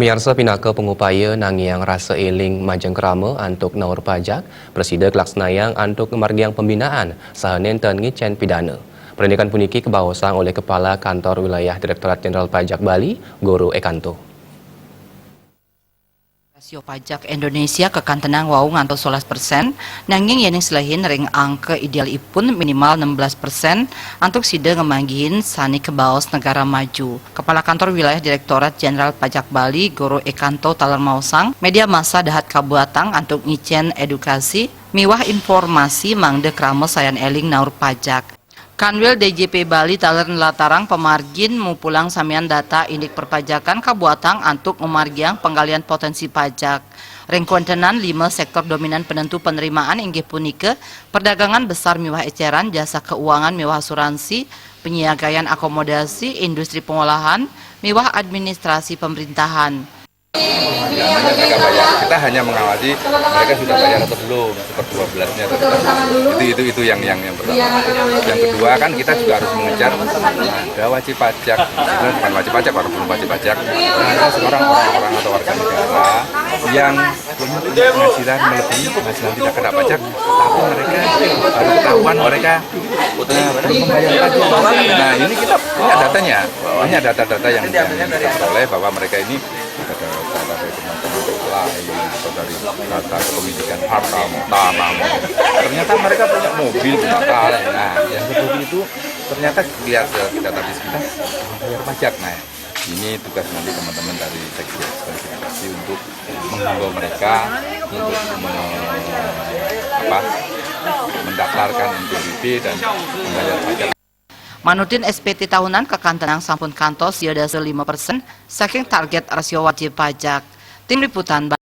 Pamirsa pinaka pengupaya nangiang rasa eling majang kerama antuk naur pajak, Presiden Kelaksanayang antuk margiang pembinaan sahanen tan ngicen pidana. Perendikan puniki kebawasang oleh Kepala Kantor Wilayah Direktorat Jenderal Pajak Bali, Guru Ekanto. Rasio pajak Indonesia kekantenang wau ngantos 11%, nanging yening selahin ring angka ideal ipun minimal 16% untuk sida ngemanggihin sani kebaos negara maju. Kepala Kantor Wilayah Direktorat Jenderal Pajak Bali, Guru Ekanto talar mausang, media massa dahat kabuatang untuk ngicen edukasi, miwah informasi mangde kramo sayan eling naur pajak. Kanwil DJP Bali taler latarang pemargin mupulang samian data indik perpajakan kabuatang antuk memargiang penggalian potensi pajak. Rengkuantenan 5 sektor dominan penentu penerimaan inggih punike perdagangan besar miwah eceran, jasa keuangan miwah asuransi, penyiagaian akomodasi, industri pengolahan, miwah administrasi pemerintahan. Dananya mereka bayar, kita hanya mengawasi mereka sudah bayar atau belum, seper 12-nya itu yang pertama. Yang kedua kan kita juga harus mengejar ada wajib pajak, sebenarnya bukan wajib pajak, orang belum wajib pajak. Ada sekarang orang-orang atau warga negara yang punya penghasilan melebihi penghasilan tidak kena pajak, tapi mereka baru ketahuan mereka belum membayar pajak. Nah ini kita punya datanya, ini ada data-data yang kita peroleh bahwa mereka ini ada data dari teman-teman lain atau dari data kepemilikan harta, tanah. Ternyata mereka punya mobil, punya kar. Nah, yang seperti itu ternyata lihat data kita bayar pajak. Nah, ini tugas nanti teman-teman dari seksi ekstensifikasi untuk menghimbau mereka untuk mendaftarkan NPWP dan membayar pajak. Manutin SPT tahunan kekantenang sampun kantos yodase 5% saking target rasio wajib pajak. Tim Liputan